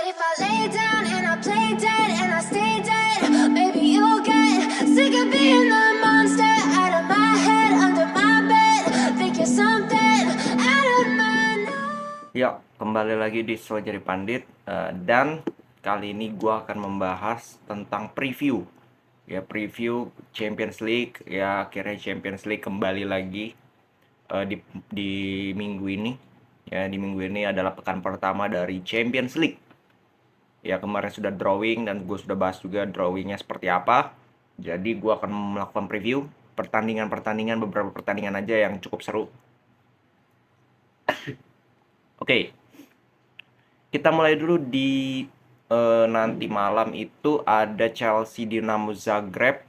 if I lay down and I play dead and I stay dead, maybe you'll get sick of being the monster out of my head, under my bed. Think you're something out of my nose. Ya, kembali lagi di So Jadi Pandit, dan kali ini gue akan membahas tentang preview Champions League. Ya, akhirnya Champions League kembali lagi di minggu ini. Ya, di minggu ini adalah pekan pertama dari Champions League. Ya, kemarin sudah drawing dan gue sudah bahas juga drawingnya seperti apa. Jadi gue akan melakukan preview pertandingan-pertandingan, beberapa pertandingan aja yang cukup seru. Oke, kita mulai dulu di nanti malam itu ada Chelsea Dinamo Zagreb.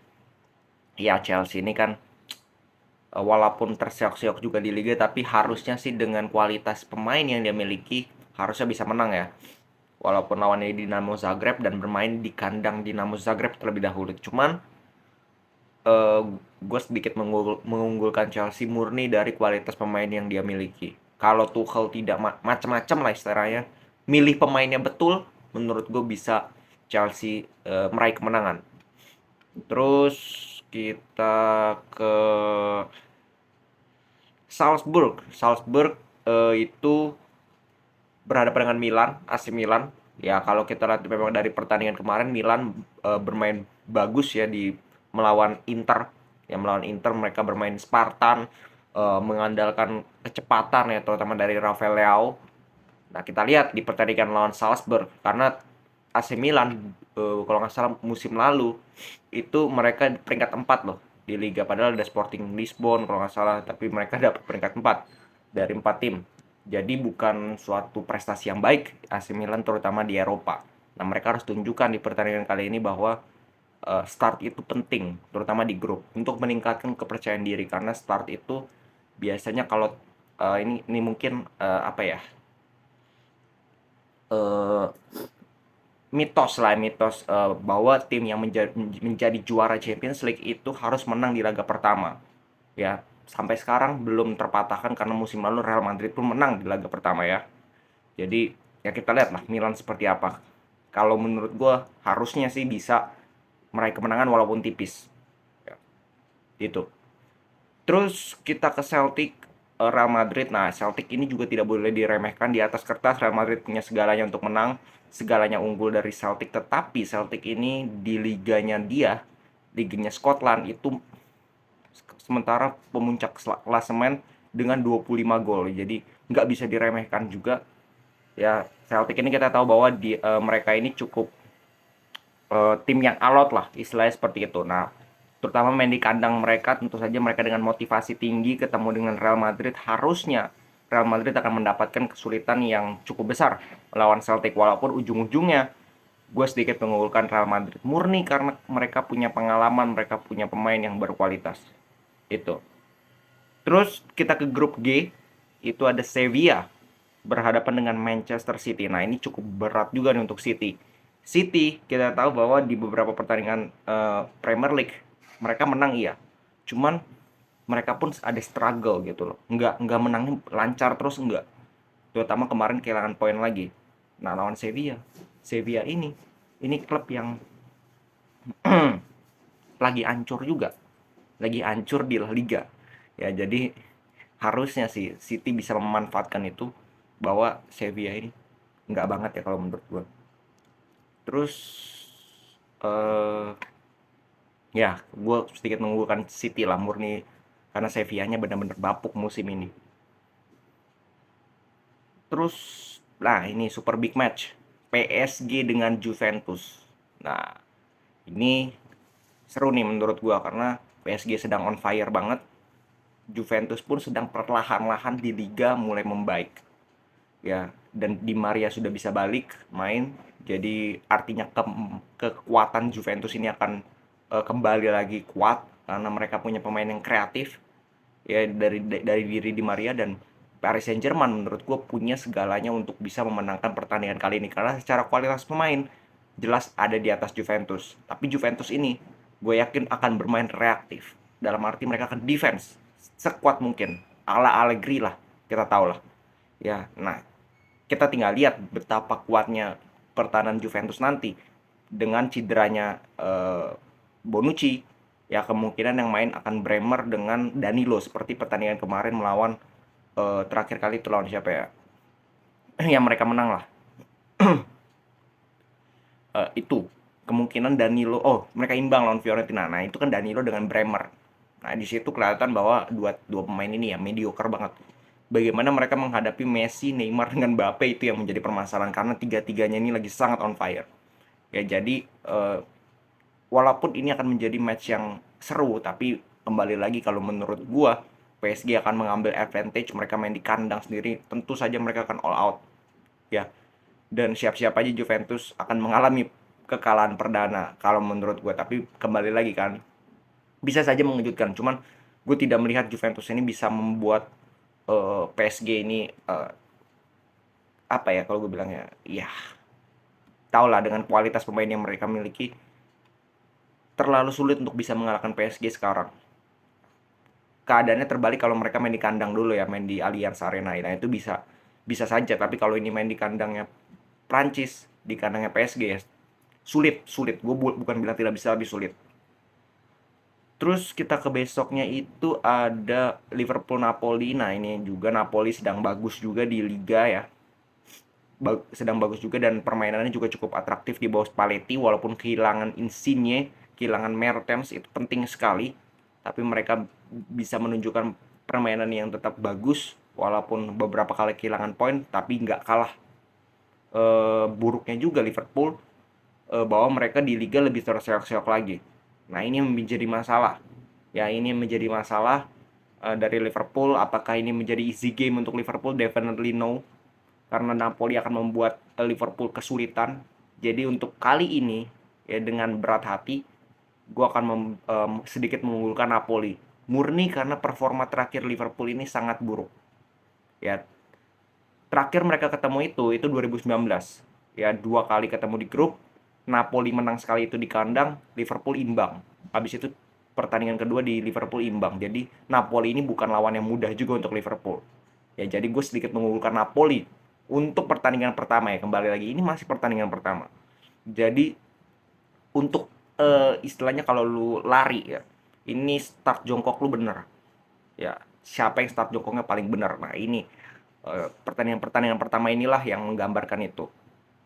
Ya, Chelsea ini kan walaupun terseok-seok juga di liga, tapi harusnya sih dengan kualitas pemain yang dia miliki harusnya bisa menang ya. Walaupun lawannya Dinamo Zagreb dan bermain di kandang Dinamo Zagreb terlebih dahulu. Cuman gue sedikit mengunggulkan Chelsea murni dari kualitas pemain yang dia miliki. Kalau Tuchel tidak macam-macam lah istilahnya, milih pemainnya betul, menurut gue bisa Chelsea meraih kemenangan. Terus kita ke Salzburg. Salzburg itu berhadapan dengan Milan, AC Milan. Ya, kalau kita lihat memang dari pertandingan kemarin Milan bermain bagus ya di melawan Inter. Ya, melawan Inter mereka bermain Spartan, mengandalkan kecepatan ya terutama dari Rafael Leao. Nah, kita lihat di pertandingan lawan Salzburg karena AC Milan kalau nggak salah musim lalu itu mereka peringkat 4 loh di liga, padahal ada Sporting Lisbon kalau nggak salah, tapi mereka dapat peringkat 4 dari 4 tim. Jadi bukan suatu prestasi yang baik AC Milan terutama di Eropa. Nah, mereka harus tunjukkan di pertandingan kali ini bahwa start itu penting, terutama di grup, untuk meningkatkan kepercayaan diri. Karena start itu biasanya kalau ini mungkin apa ya, mitos bahwa tim yang menjadi juara Champions League itu harus menang di laga pertama. Ya, sampai sekarang belum terpatahkan karena musim lalu Real Madrid pun menang di laga pertama ya. Jadi ya kita lihat lah Milan seperti apa. Kalau menurut gue harusnya sih bisa meraih kemenangan walaupun tipis. Ya, itu. Terus kita ke Celtic, Real Madrid. Nah, Celtic ini juga tidak boleh diremehkan. Di atas kertas Real Madrid punya segalanya untuk menang, segalanya unggul dari Celtic. Tetapi Celtic ini di liganya Scotland itu sementara pemuncak klasemen dengan 25 gol. Jadi nggak bisa diremehkan juga. Ya, Celtic ini kita tahu bahwa mereka ini cukup tim yang alot lah, istilahnya seperti itu. Nah, terutama main di kandang mereka, tentu saja mereka dengan motivasi tinggi ketemu dengan Real Madrid, harusnya Real Madrid akan mendapatkan kesulitan yang cukup besar melawan Celtic. Walaupun ujung-ujungnya gue sedikit mengunggulkan Real Madrid murni karena mereka punya pengalaman, mereka punya pemain yang berkualitas. Itu. Terus kita ke grup G, itu ada Sevilla berhadapan dengan Manchester City. Nah, ini cukup berat juga nih untuk City. City kita tahu bahwa di beberapa pertandingan Premier League mereka menang iya. Cuman mereka pun ada struggle gitu loh. Enggak menangnya lancar terus enggak. Terutama kemarin kehilangan poin lagi. Nah, lawan Sevilla. Sevilla ini klub yang lagi hancur juga. Lagi hancur di La Liga. Ya, jadi harusnya sih City bisa memanfaatkan itu, bahwa Sevilla ini nggak banget ya kalau menurut gue. Terus ya gue sedikit mengunggulkan City lah murni karena Sevilla-nya benar-benar bapuk musim ini. Terus nah ini super big match PSG dengan Juventus. Nah, ini seru nih menurut gue karena PSG sedang on fire banget. Juventus pun sedang perlahan-lahan di liga mulai membaik. Ya, dan Di Maria sudah bisa balik main. Jadi artinya kekuatan Juventus ini akan kembali lagi kuat karena mereka punya pemain yang kreatif ya dari diri Di Maria. Dan Paris Saint-Germain menurut gue punya segalanya untuk bisa memenangkan pertandingan kali ini karena secara kualitas pemain jelas ada di atas Juventus. Tapi Juventus ini gue yakin akan bermain reaktif. Dalam arti mereka akan defense sekuat mungkin, ala Allegri lah, kita tahu lah. Ya, nah kita tinggal lihat betapa kuatnya pertahanan Juventus nanti dengan cederanya Bonucci, ya kemungkinan yang main akan Bremer dengan Danilo seperti pertandingan kemarin melawan terakhir kali itu lawan siapa ya? Yang mereka menang lah. Itu kemungkinan Danilo, mereka imbang lawan Fiorentina. Nah, itu kan Danilo dengan Bremer. Nah, di situ kelihatan bahwa dua pemain ini ya mediocre banget. Bagaimana mereka menghadapi Messi, Neymar dengan Mbappe itu yang menjadi permasalahan karena tiga-tiganya ini lagi sangat on fire. Ya, jadi walaupun ini akan menjadi match yang seru, tapi kembali lagi kalau menurut gua PSG akan mengambil advantage, mereka main di kandang sendiri, tentu saja mereka akan all out. Ya, dan siap-siap aja Juventus akan mengalami kekalahan perdana kalau menurut gue. Tapi kembali lagi kan, bisa saja mengejutkan, cuman gue tidak melihat Juventus ini bisa membuat PSG ini apa ya kalau gue bilangnya, ya tau lah dengan kualitas pemain yang mereka miliki terlalu sulit untuk bisa mengalahkan PSG sekarang. Keadaannya terbalik kalau mereka main di kandang dulu ya, main di Allianz Arena. Nah, itu bisa saja, tapi kalau ini main di kandangnya Prancis, di kandangnya PSG ya sulit. Gue bukan bilang tidak bisa, lebih sulit. Terus kita ke besoknya itu ada Liverpool Napoli. Nah, ini juga Napoli sedang bagus juga di Liga ya, sedang bagus juga, dan permainannya juga cukup atraktif di bawah Spalletti. Walaupun kehilangan Insigne, kehilangan Mertens, itu penting sekali, tapi mereka bisa menunjukkan permainan yang tetap bagus walaupun beberapa kali kehilangan poin, tapi nggak kalah buruknya juga Liverpool, bahwa mereka di Liga lebih terseok-seok lagi. Nah, ini menjadi masalah. Ya, ini menjadi masalah dari Liverpool. Apakah ini menjadi easy game untuk Liverpool? Definitely no. Karena Napoli akan membuat Liverpool kesulitan. Jadi untuk kali ini, ya dengan berat hati, gue akan sedikit mengunggulkan Napoli. Murni karena performa terakhir Liverpool ini sangat buruk. Ya, terakhir mereka ketemu itu 2019. Ya, 2 kali ketemu di grup. Napoli menang sekali itu di kandang, Liverpool imbang. Habis itu pertandingan kedua di Liverpool imbang. Jadi Napoli ini bukan lawan yang mudah juga untuk Liverpool. Ya, jadi gue sedikit mengunggulkan Napoli untuk pertandingan pertama ya. Kembali lagi, ini masih pertandingan pertama. Jadi untuk istilahnya kalau lu lari ya, ini start jongkok lu bener. Ya, siapa yang start jongkoknya paling benar. Nah, ini pertandingan pertama inilah yang menggambarkan itu.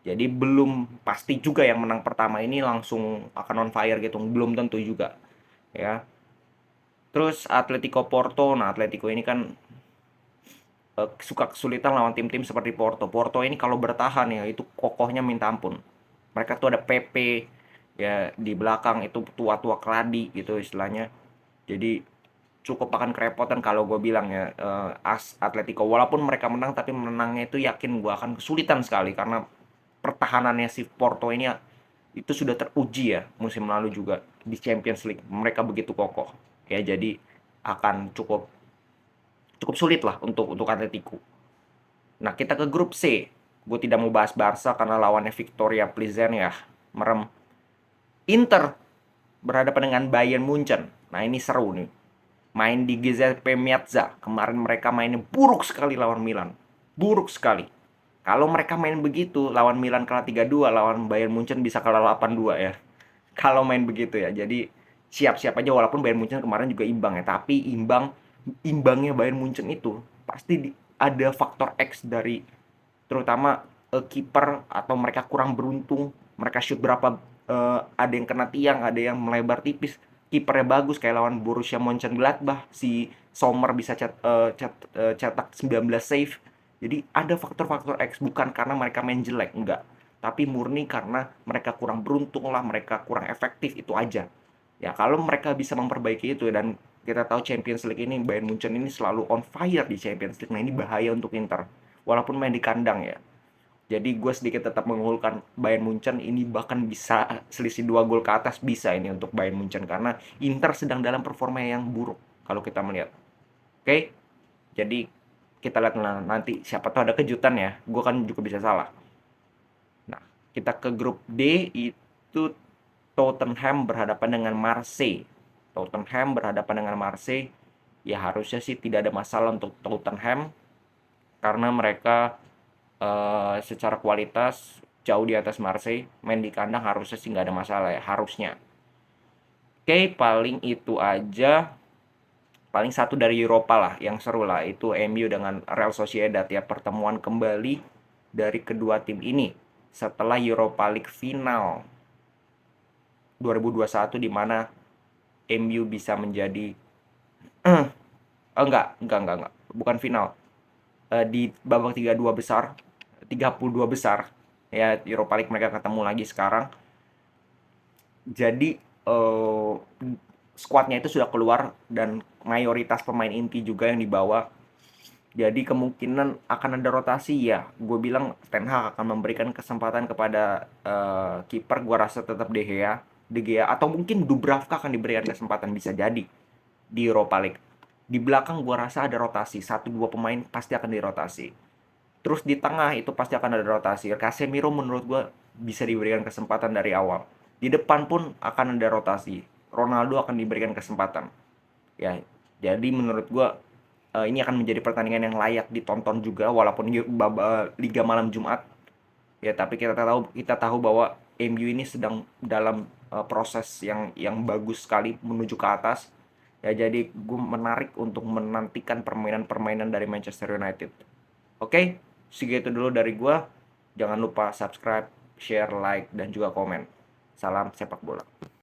Jadi belum pasti juga yang menang pertama ini langsung akan on fire gitu, belum tentu juga ya. Terus Atletico Porto. Nah, Atletico ini kan suka kesulitan lawan tim-tim seperti Porto. Porto ini kalau bertahan ya itu kokohnya minta ampun. Mereka tuh ada Pepe ya di belakang, itu tua-tua keladi gitu istilahnya. Jadi cukup akan kerepotan kalau gue bilang ya, Atletico walaupun mereka menang, tapi menangnya itu yakin gue akan kesulitan sekali karena pertahanannya si Porto ini ya, itu sudah teruji ya musim lalu juga di Champions League, mereka begitu kokoh ya. Jadi akan cukup sulit lah untuk Atletico. Nah, kita ke grup C. Gue tidak mau bahas Barca karena lawannya Victoria Plizen ya, merem. Inter berhadapan dengan Bayern Munchen. Nah, ini seru nih. Main di Giuseppe Meazza. Kemarin mereka mainnya buruk sekali lawan Milan. Buruk sekali. Kalau mereka main begitu, lawan Milan kalah 3-2, lawan Bayern Munchen bisa kalah 8-2 ya. Kalau main begitu ya. Jadi siap-siap aja, walaupun Bayern Munchen kemarin juga imbang ya. Tapi imbangnya Bayern Munchen itu pasti ada faktor X dari terutama kiper, atau mereka kurang beruntung. Mereka shoot berapa, ada yang kena tiang, ada yang melebar tipis. Kipernya bagus kayak lawan Borussia Mönchengladbach, si Sommer bisa cetak 19 save. Jadi ada faktor-faktor X, bukan karena mereka main jelek, enggak. Tapi murni karena mereka kurang beruntung lah, mereka kurang efektif, itu aja. Ya, kalau mereka bisa memperbaiki itu, dan kita tahu Champions League ini Bayern Munchen ini selalu on fire di Champions League. Nah, ini bahaya untuk Inter. Walaupun main di kandang ya. Jadi gue sedikit tetap mengunggulkan Bayern Munchen. Ini bahkan bisa selisih 2 gol ke atas bisa ini untuk Bayern Munchen, karena Inter sedang dalam performa yang buruk kalau kita melihat. Oke? Jadi kita lihat nanti, siapa tahu ada kejutan ya. Gue kan juga bisa salah. Nah, kita ke grup D. Itu Tottenham berhadapan dengan Marseille. Tottenham berhadapan dengan Marseille. Ya harusnya sih tidak ada masalah untuk Tottenham, karena mereka secara kualitas jauh di atas Marseille. Main di kandang harusnya sih nggak ada masalah ya, harusnya. Oke, paling itu aja. Paling satu dari Eropa lah yang seru lah, itu MU dengan Real Sociedad ya, pertemuan kembali dari kedua tim ini setelah Europa League final 2021 di mana MU bisa menjadi enggak, bukan final. Di babak 32 besar, 32 besar ya, Europa League mereka ketemu lagi sekarang. Jadi skuadnya itu sudah keluar dan mayoritas pemain inti juga yang dibawa. Jadi kemungkinan akan ada rotasi ya. Gue bilang Ten Hag akan memberikan kesempatan kepada kiper. Gue rasa tetap De Gea atau mungkin Dubravka akan diberikan kesempatan, bisa jadi di Europa League. Di belakang gue rasa ada rotasi, satu dua pemain pasti akan dirotasi. Terus di tengah itu pasti akan ada rotasi. Casemiro menurut gue bisa diberikan kesempatan dari awal. Di depan pun akan ada rotasi. Ronaldo akan diberikan kesempatan. Ya, jadi menurut gue ini akan menjadi pertandingan yang layak ditonton juga walaupun Liga Malam Jumat. Ya, tapi kita tahu bahwa MU ini sedang dalam proses yang bagus sekali menuju ke atas. Ya, jadi gue menarik untuk menantikan permainan-permainan dari Manchester United. Oke, segitu dulu dari gue. Jangan lupa subscribe, share, like, dan juga komen. Salam sepak bola.